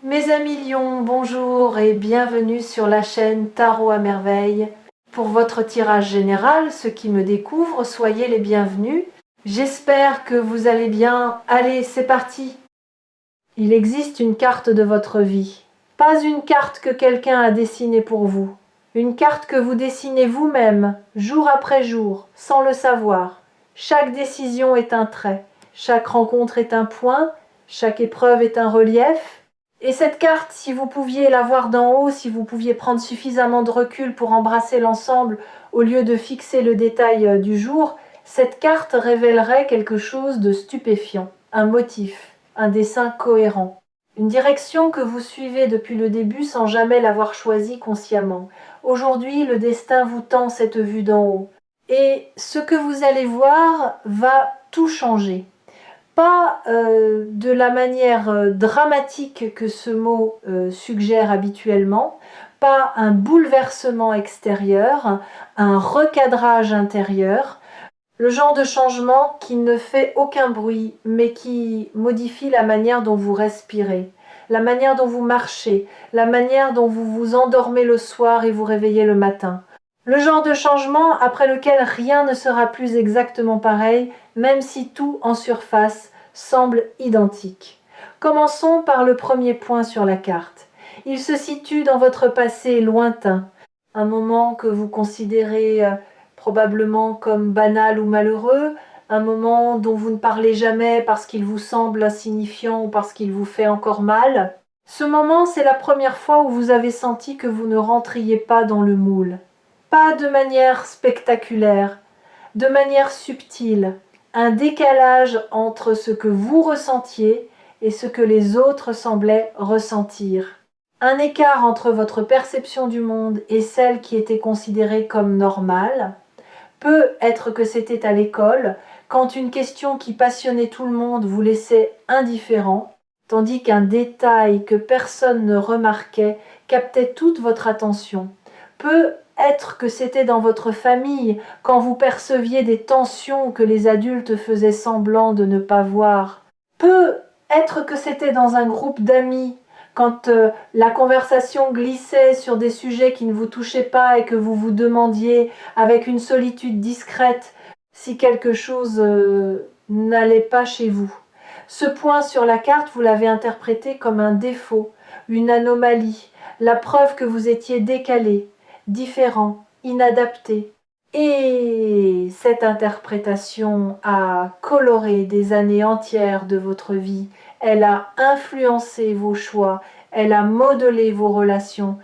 Mes amis lions, bonjour et bienvenue sur la chaîne Tarot à merveille. Pour votre tirage général, ceux qui me découvrent, soyez les bienvenus. J'espère que vous allez bien. Allez, c'est parti. Il existe une carte de votre vie. Pas une carte que quelqu'un a dessinée pour vous. Une carte que vous dessinez vous-même, jour après jour, sans le savoir. Chaque décision est un trait. Chaque rencontre est un point. Chaque épreuve est un relief. Et cette carte, si vous pouviez la voir d'en haut, si vous pouviez prendre suffisamment de recul pour embrasser l'ensemble au lieu de fixer le détail du jour, cette carte révélerait quelque chose de stupéfiant, un motif, un dessin cohérent, une direction que vous suivez depuis le début sans jamais l'avoir choisie consciemment. Aujourd'hui, le destin vous tend cette vue d'en haut. Et ce que vous allez voir va tout changer. Pas de la manière dramatique que ce mot suggère habituellement, pas un bouleversement extérieur, un recadrage intérieur, le genre de changement qui ne fait aucun bruit, mais qui modifie la manière dont vous respirez, la manière dont vous marchez, la manière dont vous vous endormez le soir et vous réveillez le matin. Le genre de changement après lequel rien ne sera plus exactement pareil, même si tout en surface semble identique. Commençons par le premier point sur la carte. Il se situe dans votre passé lointain, un moment que vous considérez probablement comme banal ou malheureux, un moment dont vous ne parlez jamais parce qu'il vous semble insignifiant ou parce qu'il vous fait encore mal. Ce moment, c'est la première fois où vous avez senti que vous ne rentriez pas dans le moule. Pas de manière spectaculaire, de manière subtile, un décalage entre ce que vous ressentiez et ce que les autres semblaient ressentir. Un écart entre votre perception du monde et celle qui était considérée comme normale. Peut être que c'était à l'école, quand une question qui passionnait tout le monde vous laissait indifférent, tandis qu'un détail que personne ne remarquait captait toute votre attention. Peut être que c'était dans votre famille, quand vous perceviez des tensions que les adultes faisaient semblant de ne pas voir. Peut être que c'était dans un groupe d'amis, quand la conversation glissait sur des sujets qui ne vous touchaient pas et que vous vous demandiez, avec une solitude discrète, si quelque chose n'allait pas chez vous. Ce point sur la carte, vous l'avez interprété comme un défaut, une anomalie, la preuve que vous étiez décalé, différent, inadapté. Et cette interprétation a coloré des années entières de votre vie. Elle a influencé vos choix, elle a modelé vos relations.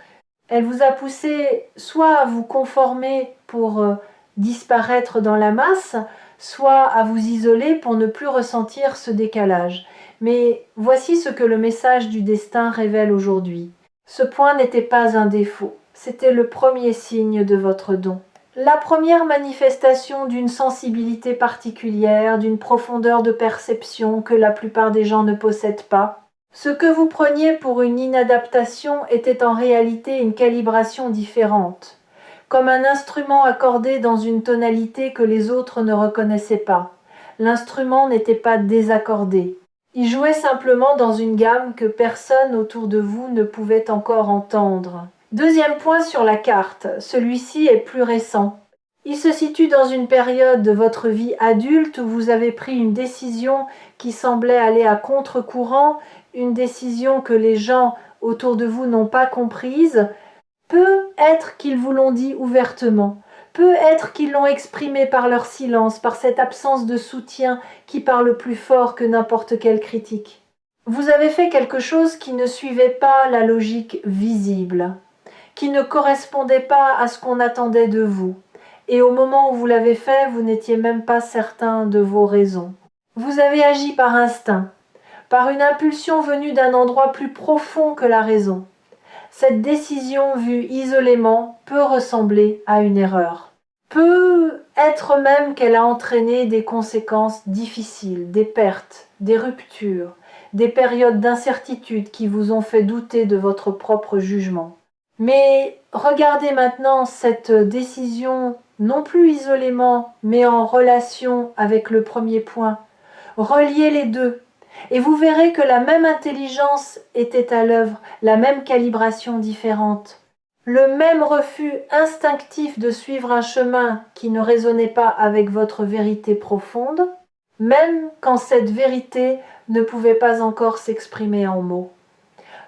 Elle vous a poussé soit à vous conformer pour disparaître dans la masse, soit à vous isoler pour ne plus ressentir ce décalage. Mais voici ce que le message du destin révèle aujourd'hui. Ce point n'était pas un défaut, c'était le premier signe de votre don. La première manifestation d'une sensibilité particulière, d'une profondeur de perception que la plupart des gens ne possèdent pas. Ce que vous preniez pour une inadaptation était en réalité une calibration différente, comme un instrument accordé dans une tonalité que les autres ne reconnaissaient pas. L'instrument n'était pas désaccordé. Il jouait simplement dans une gamme que personne autour de vous ne pouvait encore entendre. Deuxième point sur la carte, celui-ci est plus récent. Il se situe dans une période de votre vie adulte où vous avez pris une décision qui semblait aller à contre-courant, une décision que les gens autour de vous n'ont pas comprise. Peut être qu'ils vous l'ont dit ouvertement, peut être qu'ils l'ont exprimé par leur silence, par cette absence de soutien qui parle plus fort que n'importe quelle critique. Vous avez fait quelque chose qui ne suivait pas la logique visible, qui ne correspondait pas à ce qu'on attendait de vous. Et au moment où vous l'avez fait, vous n'étiez même pas certain de vos raisons. Vous avez agi par instinct, par une impulsion venue d'un endroit plus profond que la raison. Cette décision vue isolément peut ressembler à une erreur. Peut être même qu'elle a entraîné des conséquences difficiles, des pertes, des ruptures, des périodes d'incertitude qui vous ont fait douter de votre propre jugement. Mais regardez maintenant cette décision non plus isolément, mais en relation avec le premier point. Reliez les deux. Et vous verrez que la même intelligence était à l'œuvre, la même calibration différente. Le même refus instinctif de suivre un chemin qui ne résonnait pas avec votre vérité profonde, même quand cette vérité ne pouvait pas encore s'exprimer en mots.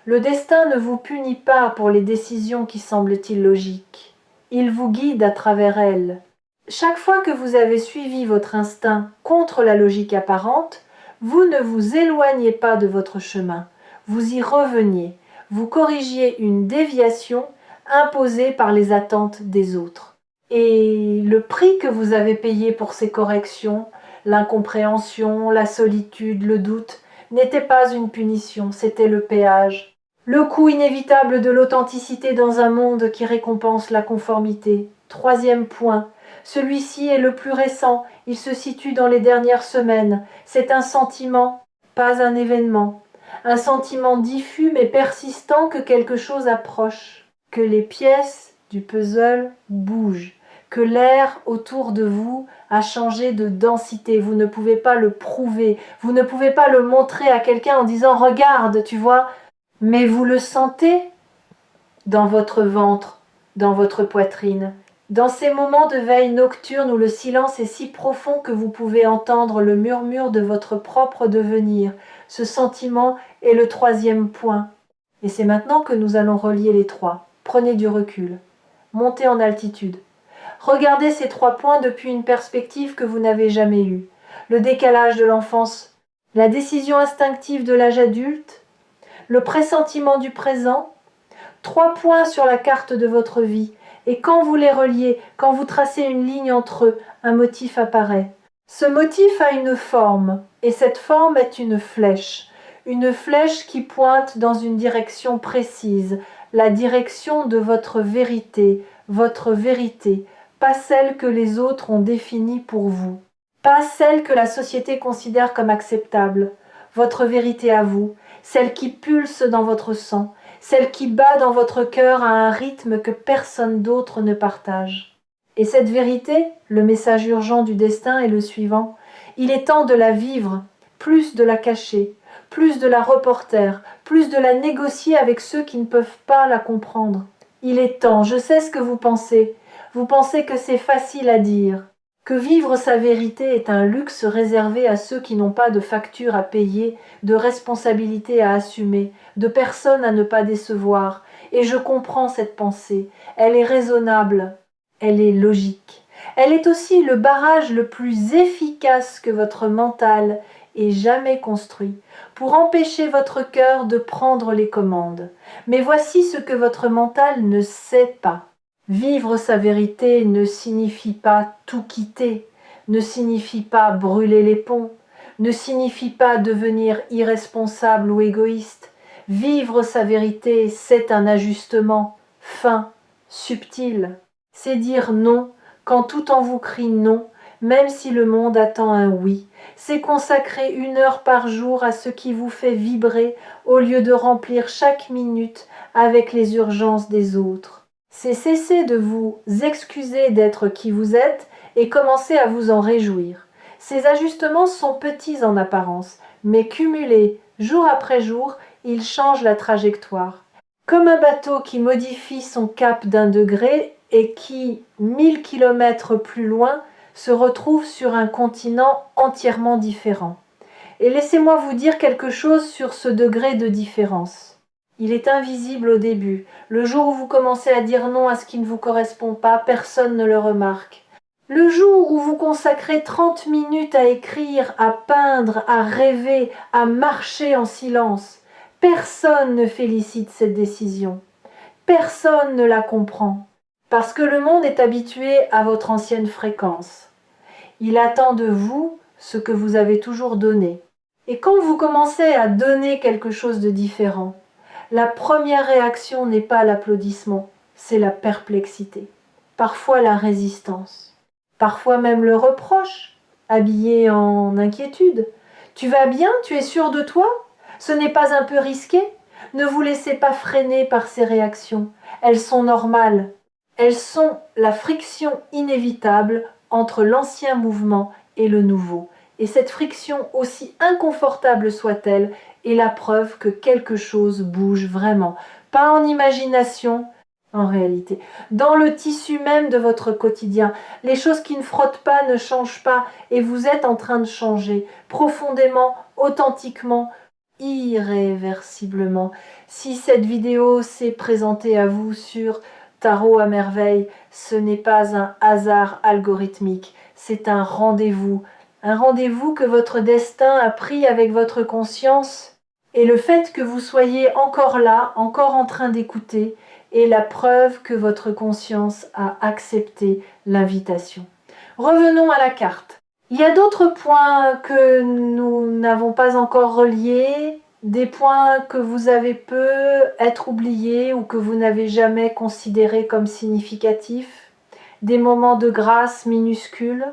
Le destin ne vous punit pas pour les décisions qui semblent illogiques. Il vous guide à travers elles. Chaque fois que vous avez suivi votre instinct contre la logique apparente, vous ne vous éloignez pas de votre chemin, vous y reveniez, vous corrigiez une déviation imposée par les attentes des autres. Et le prix que vous avez payé pour ces corrections, l'incompréhension, la solitude, le doute, n'était pas une punition, c'était le péage. Le coût inévitable de l'authenticité dans un monde qui récompense la conformité. Troisième point. Celui-ci est le plus récent, il se situe dans les dernières semaines. C'est un sentiment, pas un événement. Un sentiment diffus mais persistant que quelque chose approche, que les pièces du puzzle bougent, que l'air autour de vous a changé de densité. Vous ne pouvez pas le prouver, vous ne pouvez pas le montrer à quelqu'un en disant « Regarde, tu vois », mais vous le sentez dans votre ventre, dans votre poitrine. Dans ces moments de veille nocturne où le silence est si profond que vous pouvez entendre le murmure de votre propre devenir, ce sentiment est le troisième point. Et c'est maintenant que nous allons relier les trois. Prenez du recul. Montez en altitude. Regardez ces trois points depuis une perspective que vous n'avez jamais eue. Le décalage de l'enfance, la décision instinctive de l'âge adulte, le pressentiment du présent. Trois points sur la carte de votre vie. Et quand vous les reliez, quand vous tracez une ligne entre eux, un motif apparaît. Ce motif a une forme, et cette forme est une flèche qui pointe dans une direction précise, la direction de votre vérité, pas celle que les autres ont définie pour vous, pas celle que la société considère comme acceptable, votre vérité à vous, celle qui pulse dans votre sang, celle qui bat dans votre cœur à un rythme que personne d'autre ne partage. Et cette vérité, le message urgent du destin est le suivant. Il est temps de la vivre, plus de la cacher, plus de la reporter, plus de la négocier avec ceux qui ne peuvent pas la comprendre. Il est temps, je sais ce que vous pensez. Vous pensez que c'est facile à dire, que vivre sa vérité est un luxe réservé à ceux qui n'ont pas de facture à payer, de responsabilité à assumer, de personnes à ne pas décevoir. Et je comprends cette pensée. Elle est raisonnable. Elle est logique. Elle est aussi le barrage le plus efficace que votre mental ait jamais construit pour empêcher votre cœur de prendre les commandes. Mais voici ce que votre mental ne sait pas. Vivre sa vérité ne signifie pas tout quitter, ne signifie pas brûler les ponts, ne signifie pas devenir irresponsable ou égoïste. Vivre sa vérité, c'est un ajustement fin, subtil. C'est dire non quand tout en vous crie non, même si le monde attend un oui. C'est consacrer 1 heure par jour à ce qui vous fait vibrer au lieu de remplir chaque minute avec les urgences des autres. C'est cesser de vous excuser d'être qui vous êtes et commencer à vous en réjouir. Ces ajustements sont petits en apparence, mais cumulés jour après jour, ils changent la trajectoire. Comme un bateau qui modifie son cap d'1 degré et qui, 1000 kilomètres plus loin, se retrouve sur un continent entièrement différent. Et laissez-moi vous dire quelque chose sur ce degré de différence. Il est invisible au début. Le jour où vous commencez à dire non à ce qui ne vous correspond pas, personne ne le remarque. Le jour où vous consacrez 30 minutes à écrire, à peindre, à rêver, à marcher en silence, personne ne félicite cette décision. Personne ne la comprend. Parce que le monde est habitué à votre ancienne fréquence. Il attend de vous ce que vous avez toujours donné. Et quand vous commencez à donner quelque chose de différent, la première réaction n'est pas l'applaudissement, c'est la perplexité. Parfois la résistance. Parfois même le reproche, habillé en inquiétude. Tu vas bien? Tu es sûr de toi? Ce n'est pas un peu risqué? Ne vous laissez pas freiner par ces réactions. Elles sont normales. Elles sont la friction inévitable entre l'ancien mouvement et le nouveau. Et cette friction, aussi inconfortable soit-elle, est la preuve que quelque chose bouge vraiment. Pas en imagination, en réalité. Dans le tissu même de votre quotidien. Les choses qui ne frottent pas ne changent pas et vous êtes en train de changer profondément, authentiquement, irréversiblement. Si cette vidéo s'est présentée à vous sur Tarot à merveille, ce n'est pas un hasard algorithmique, c'est un rendez-vous que votre destin a pris avec votre conscience. Et le fait que vous soyez encore là, encore en train d'écouter, est la preuve que votre conscience a accepté l'invitation. Revenons à la carte. Il y a d'autres points que nous n'avons pas encore reliés, des points que vous avez peu être oubliés ou que vous n'avez jamais considérés comme significatifs, des moments de grâce minuscules,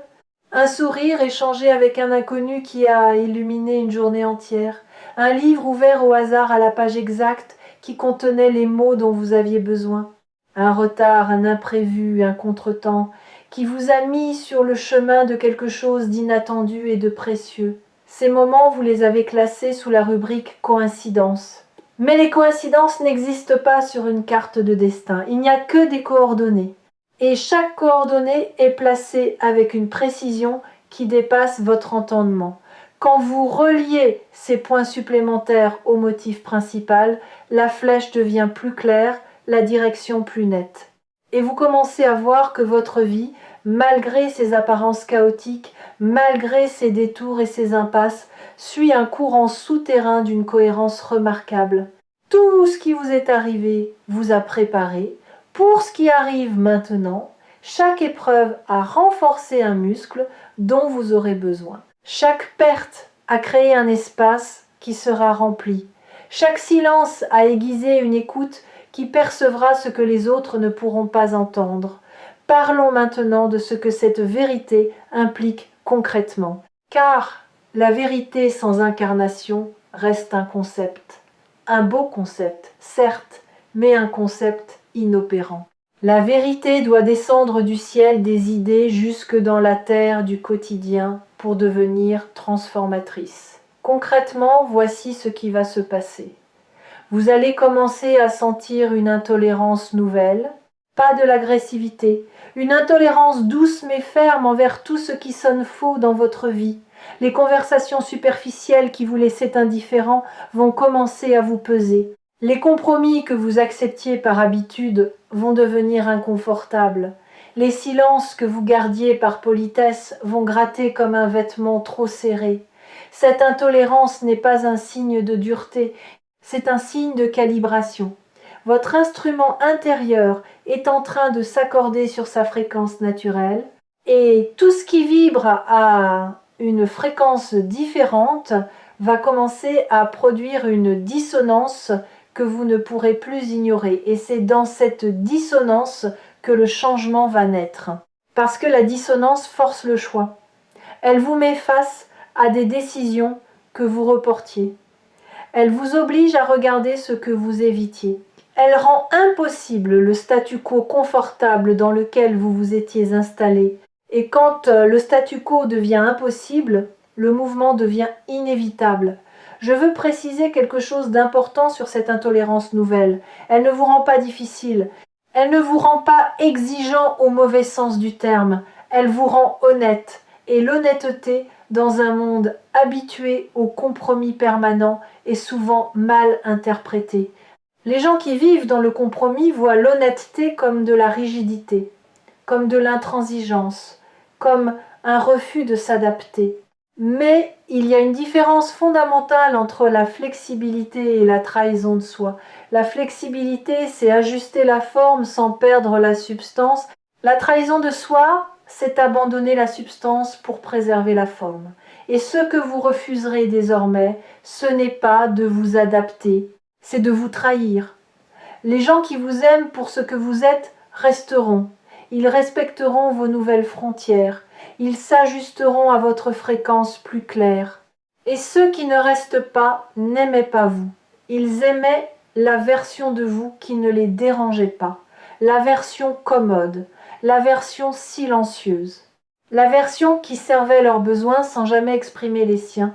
un sourire échangé avec un inconnu qui a illuminé une journée entière, un livre ouvert au hasard à la page exacte qui contenait les mots dont vous aviez besoin, un retard, un imprévu, un contretemps, qui vous a mis sur le chemin de quelque chose d'inattendu et de précieux. Ces moments, vous les avez classés sous la rubrique coïncidence. Mais les coïncidences n'existent pas sur une carte de destin, il n'y a que des coordonnées. Et chaque coordonnée est placée avec une précision qui dépasse votre entendement. Quand vous reliez ces points supplémentaires au motif principal, la flèche devient plus claire, la direction plus nette. Et vous commencez à voir que votre vie, malgré ses apparences chaotiques, malgré ses détours et ses impasses, suit un courant souterrain d'une cohérence remarquable. Tout ce qui vous est arrivé vous a préparé. Pour ce qui arrive maintenant, chaque épreuve a renforcé un muscle dont vous aurez besoin. Chaque perte a créé un espace qui sera rempli. Chaque silence a aiguisé une écoute qui percevra ce que les autres ne pourront pas entendre. Parlons maintenant de ce que cette vérité implique concrètement. Car la vérité sans incarnation reste un concept. Un beau concept, certes, mais un concept inopérant. La vérité doit descendre du ciel des idées jusque dans la terre du quotidien pour devenir transformatrice. Concrètement, voici ce qui va se passer. Vous allez commencer à sentir une intolérance nouvelle, pas de l'agressivité, une intolérance douce mais ferme envers tout ce qui sonne faux dans votre vie. Les conversations superficielles qui vous laissaient indifférent vont commencer à vous peser. Les compromis que vous acceptiez par habitude vont devenir inconfortables. Les silences que vous gardiez par politesse vont gratter comme un vêtement trop serré. Cette intolérance n'est pas un signe de dureté, c'est un signe de calibration. Votre instrument intérieur est en train de s'accorder sur sa fréquence naturelle et tout ce qui vibre à une fréquence différente va commencer à produire une dissonance que vous ne pourrez plus ignorer. Et c'est dans cette dissonance que le changement va naître. Parce que la dissonance force le choix. Elle vous met face à des décisions que vous reportiez. Elle vous oblige à regarder ce que vous évitiez. Elle rend impossible le statu quo confortable dans lequel vous vous étiez installé. Et quand le statu quo devient impossible, le mouvement devient inévitable. Je veux préciser quelque chose d'important sur cette intolérance nouvelle. Elle ne vous rend pas difficile. Elle ne vous rend pas exigeant au mauvais sens du terme. Elle vous rend honnête. Et l'honnêteté, dans un monde habitué au compromis permanent, est souvent mal interprétée. Les gens qui vivent dans le compromis voient l'honnêteté comme de la rigidité, comme de l'intransigeance, comme un refus de s'adapter. Mais il y a une différence fondamentale entre la flexibilité et la trahison de soi. La flexibilité, c'est ajuster la forme sans perdre la substance. La trahison de soi, c'est abandonner la substance pour préserver la forme. Et ce que vous refuserez désormais, ce n'est pas de vous adapter, c'est de vous trahir. Les gens qui vous aiment pour ce que vous êtes resteront. Ils respecteront vos nouvelles frontières. Ils s'ajusteront à votre fréquence plus claire. Et ceux qui ne restent pas n'aimaient pas vous. Ils aimaient la version de vous qui ne les dérangeait pas, la version commode, la version silencieuse. la version qui servait leurs besoins sans jamais exprimer les siens.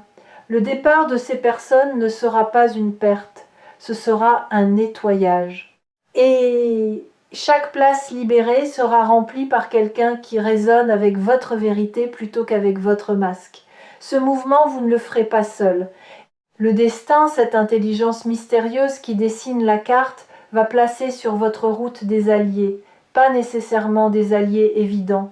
Le départ de ces personnes ne sera pas une perte, ce sera un nettoyage. Et chaque place libérée sera remplie par quelqu'un qui résonne avec votre vérité plutôt qu'avec votre masque. Ce mouvement, vous ne le ferez pas seul. Le destin, cette intelligence mystérieuse qui dessine la carte, va placer sur votre route des alliés, pas nécessairement des alliés évidents,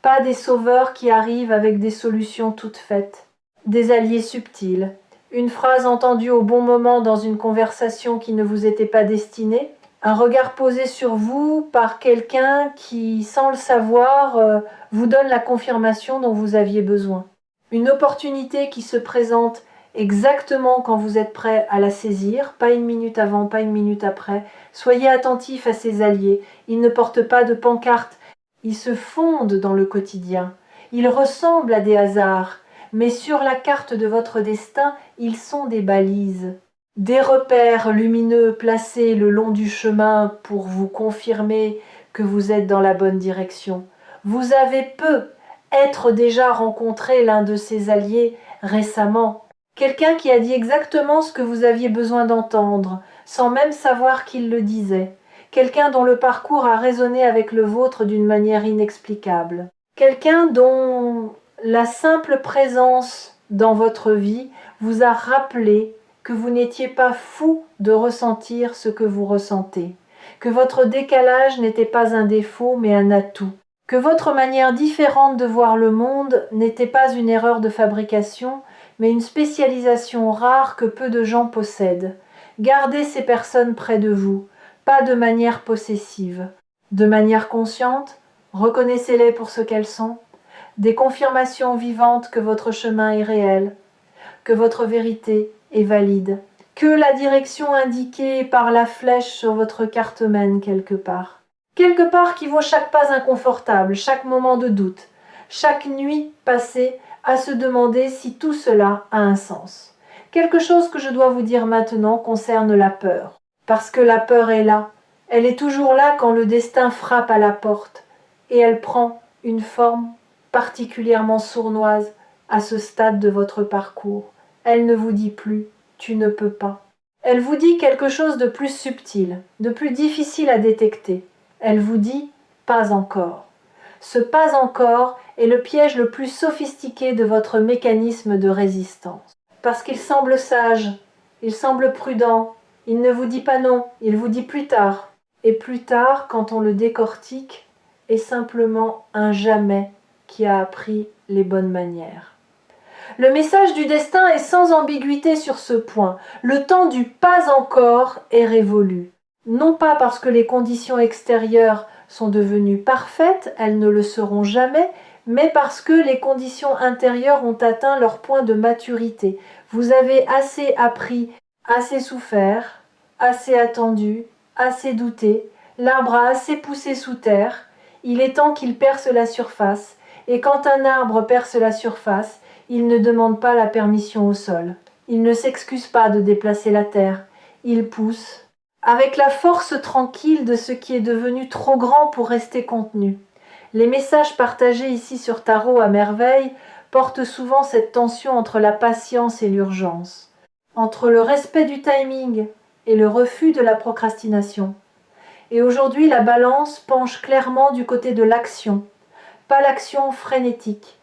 pas des sauveurs qui arrivent avec des solutions toutes faites, des alliés subtils. Une phrase entendue au bon moment dans une conversation qui ne vous était pas destinée, un regard posé sur vous par quelqu'un qui, sans le savoir, vous donne la confirmation dont vous aviez besoin. Une opportunité qui se présente exactement quand vous êtes prêt à la saisir, pas une minute avant, pas une minute après. Soyez attentifs à ces alliés. Ils ne portent pas de pancarte, ils se fondent dans le quotidien. Ils ressemblent à des hasards, mais sur la carte de votre destin, ils sont des balises. Des repères lumineux placés le long du chemin pour vous confirmer que vous êtes dans la bonne direction. Vous avez être déjà rencontré l'un de ces alliés récemment. Quelqu'un qui a dit exactement ce que vous aviez besoin d'entendre, sans même savoir qu'il le disait. Quelqu'un dont le parcours a résonné avec le vôtre d'une manière inexplicable. Quelqu'un dont la simple présence dans votre vie vous a rappelé que vous n'étiez pas fou de ressentir ce que vous ressentez, que votre décalage n'était pas un défaut mais un atout, que votre manière différente de voir le monde n'était pas une erreur de fabrication mais une spécialisation rare que peu de gens possèdent. Gardez ces personnes près de vous, pas de manière possessive. De manière consciente, reconnaissez-les pour ce qu'elles sont, des confirmations vivantes que votre chemin est réel, que votre vérité est valide, que la direction indiquée par la flèche sur votre carte mène quelque part. Quelque part qui vaut chaque pas inconfortable, chaque moment de doute, chaque nuit passée à se demander si tout cela a un sens. Quelque chose que je dois vous dire maintenant concerne la peur. Parce que la peur est là. Elle est toujours là quand le destin frappe à la porte. Et elle prend une forme particulièrement sournoise à ce stade de votre parcours. Elle ne vous dit plus « tu ne peux pas ». Elle vous dit quelque chose de plus subtil, de plus difficile à détecter. Elle vous dit « pas encore ». Ce « pas encore » est le piège le plus sophistiqué de votre mécanisme de résistance. Parce qu'il semble sage, il semble prudent, il ne vous dit pas non, il vous dit plus tard. Et plus tard, quand on le décortique, est simplement un jamais qui a appris les bonnes manières. Le message du destin est sans ambiguïté sur ce point. Le temps du pas encore est révolu. Non pas parce que les conditions extérieures sont devenues parfaites, elles ne le seront jamais, mais parce que les conditions intérieures ont atteint leur point de maturité. Vous avez assez appris, assez souffert, assez attendu, assez douté, l'arbre a assez poussé sous terre, il est temps qu'il perce la surface, et quand un arbre perce la surface, il ne demande pas la permission au sol. Il ne s'excuse pas de déplacer la terre, il pousse, avec la force tranquille de ce qui est devenu trop grand pour rester contenu. Les messages partagés ici sur Tarot à merveille portent souvent cette tension entre la patience et l'urgence, entre le respect du timing et le refus de la procrastination. Et aujourd'hui, la balance penche clairement du côté de l'action, pas l'action frénétique,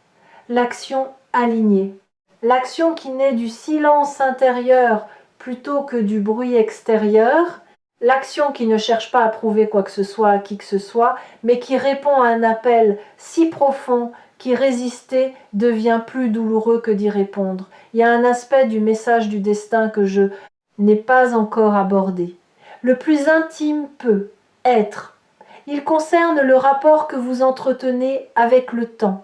l'action alignée, l'action qui naît du silence intérieur plutôt que du bruit extérieur, l'action qui ne cherche pas à prouver quoi que ce soit à qui que ce soit, mais qui répond à un appel si profond qu'y résister devient plus douloureux que d'y répondre. Il y a un aspect du message du destin que je n'ai pas encore abordé. Le plus intime peut être. Il concerne le rapport que vous entretenez avec le temps.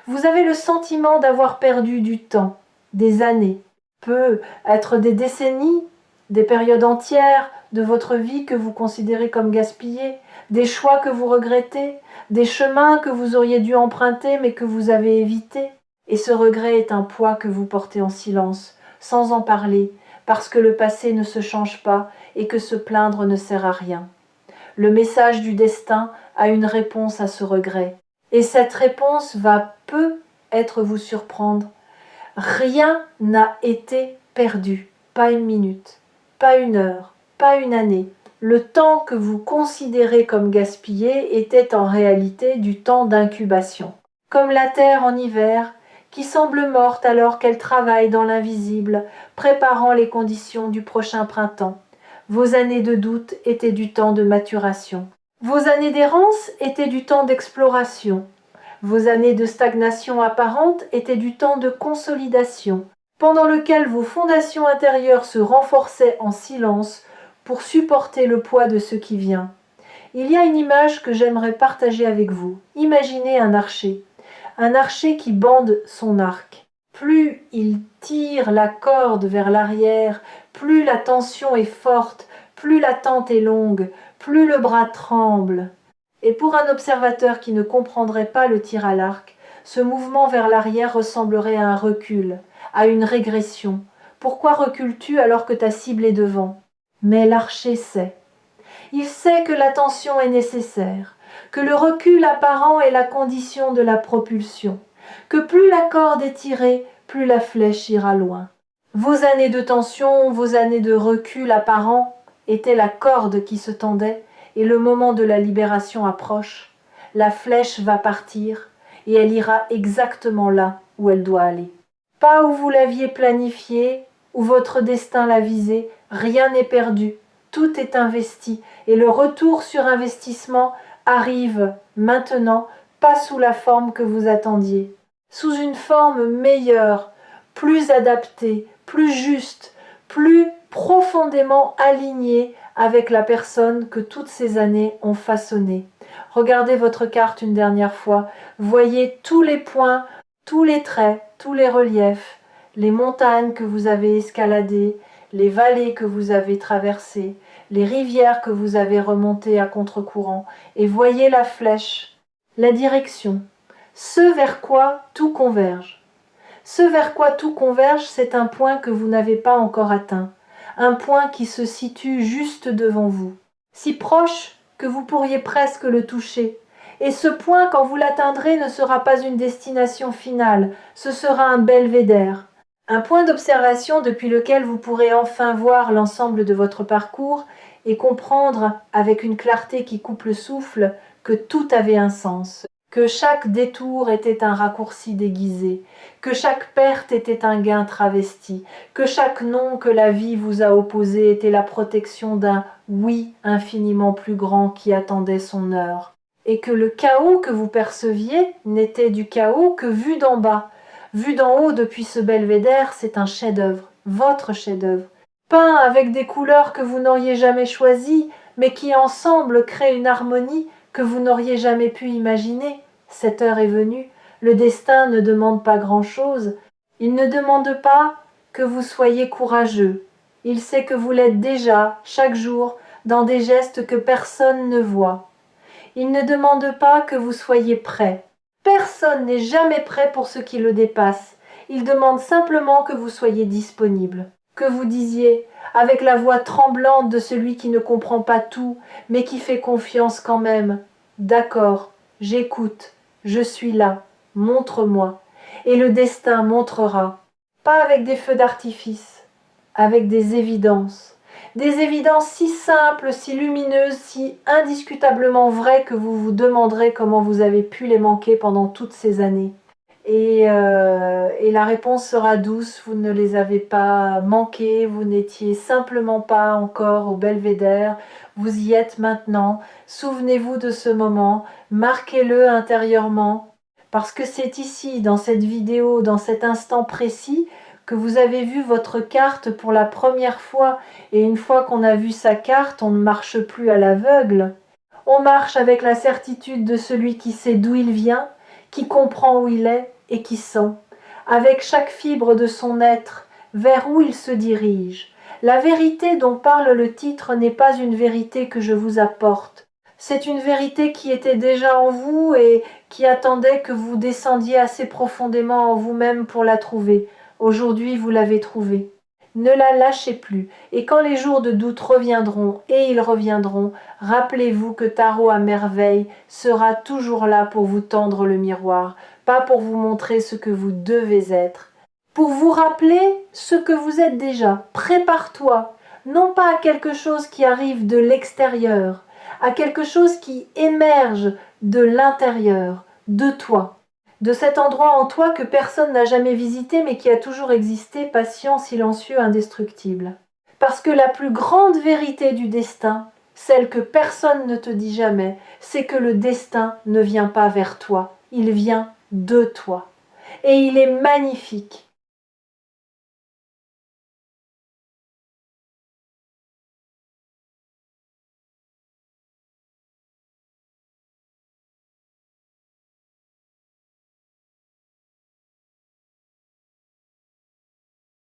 Vous avez le sentiment d'avoir perdu du temps, des années, peut être des décennies, des périodes entières de votre vie que vous considérez comme gaspillées, des choix que vous regrettez, des chemins que vous auriez dû emprunter mais que vous avez évités. Et ce regret est un poids que vous portez en silence, sans en parler, parce que le passé ne se change pas et que se plaindre ne sert à rien. Le message du destin a une réponse à ce regret. Et cette réponse va peut-être vous surprendre. Rien n'a été perdu, pas une minute, pas une heure, pas une année. Le temps que vous considérez comme gaspillé était en réalité du temps d'incubation. Comme la terre en hiver, qui semble morte alors qu'elle travaille dans l'invisible, préparant les conditions du prochain printemps. Vos années de doute étaient du temps de maturation. Vos années d'errance étaient du temps d'exploration. Vos années de stagnation apparente étaient du temps de consolidation, pendant lequel vos fondations intérieures se renforçaient en silence pour supporter le poids de ce qui vient. Il y a une image que j'aimerais partager avec vous. Imaginez un archer qui bande son arc. Plus il tire la corde vers l'arrière, plus la tension est forte, plus l'attente est longue, plus le bras tremble. Et pour un observateur qui ne comprendrait pas le tir à l'arc, ce mouvement vers l'arrière ressemblerait à un recul, à une régression. Pourquoi recules-tu alors que ta cible est devant? Mais l'archer sait. Il sait que l'attention est nécessaire, que le recul apparent est la condition de la propulsion, que plus la corde est tirée, plus la flèche ira loin. Vos années de tension, vos années de recul apparent étaient la corde qui se tendait, et le moment de la libération approche. La flèche va partir, et elle ira exactement là où elle doit aller. Pas où vous l'aviez planifié, où votre destin l'a visé, rien n'est perdu, tout est investi, et le retour sur investissement arrive maintenant, pas sous la forme que vous attendiez, sous une forme meilleure, plus adaptée, plus juste, plus profondément alignée avec la personne que toutes ces années ont façonnée. Regardez votre carte une dernière fois, voyez tous les points, tous les traits, tous les reliefs, les montagnes que vous avez escaladées, les vallées que vous avez traversées, les rivières que vous avez remontées à contre-courant, et voyez la flèche, la direction, ce vers quoi tout converge. Ce vers quoi tout converge, c'est un point que vous n'avez pas encore atteint, un point qui se situe juste devant vous, si proche que vous pourriez presque le toucher. Et ce point, quand vous l'atteindrez, ne sera pas une destination finale, ce sera un belvédère, un point d'observation depuis lequel vous pourrez enfin voir l'ensemble de votre parcours et comprendre avec une clarté qui coupe le souffle que tout avait un sens, que chaque détour était un raccourci déguisé, que chaque perte était un gain travesti, que chaque non que la vie vous a opposé était la protection d'un oui infiniment plus grand qui attendait son heure, et que le chaos que vous perceviez n'était du chaos que vu d'en bas. Vu d'en haut depuis ce belvédère, c'est un chef-d'œuvre, votre chef-d'œuvre, peint avec des couleurs que vous n'auriez jamais choisies, mais qui ensemble créent une harmonie que vous n'auriez jamais pu imaginer. Cette heure est venue, le destin ne demande pas grand-chose, il ne demande pas que vous soyez courageux, il sait que vous l'êtes déjà, chaque jour, dans des gestes que personne ne voit. Il ne demande pas que vous soyez prêt. Personne n'est jamais prêt pour ce qui le dépasse. Il demande simplement que vous soyez disponible, que vous disiez, avec la voix tremblante de celui qui ne comprend pas tout, mais qui fait confiance quand même, « D'accord, j'écoute, je suis là, montre-moi. » Et le destin montrera, pas avec des feux d'artifice, avec des évidences si simples, si lumineuses, si indiscutablement vraies que vous vous demanderez comment vous avez pu les manquer pendant toutes ces années. Et la réponse sera douce, vous ne les avez pas manquées, vous n'étiez simplement pas encore au belvédère, vous y êtes maintenant, souvenez-vous de ce moment, marquez-le intérieurement, parce que c'est ici, dans cette vidéo, dans cet instant précis, que vous avez vu votre carte pour la première fois, et une fois qu'on a vu sa carte, on ne marche plus à l'aveugle. On marche avec la certitude de celui qui sait d'où il vient, qui comprend où il est et qui sent, avec chaque fibre de son être, vers où il se dirige. La vérité dont parle le titre n'est pas une vérité que je vous apporte. C'est une vérité qui était déjà en vous et qui attendait que vous descendiez assez profondément en vous-même pour la trouver. Aujourd'hui, vous l'avez trouvée. Ne la lâchez plus, et quand les jours de doute reviendront, et ils reviendront, rappelez-vous que Tarot à merveille sera toujours là pour vous tendre le miroir, pas pour vous montrer ce que vous devez être, pour vous rappeler ce que vous êtes déjà. Prépare-toi, non pas à quelque chose qui arrive de l'extérieur, à quelque chose qui émerge de l'intérieur, de toi, de cet endroit en toi que personne n'a jamais visité mais qui a toujours existé, patient, silencieux, indestructible. Parce que la plus grande vérité du destin, celle que personne ne te dit jamais, c'est que le destin ne vient pas vers toi, il vient de toi. Et il est magnifique.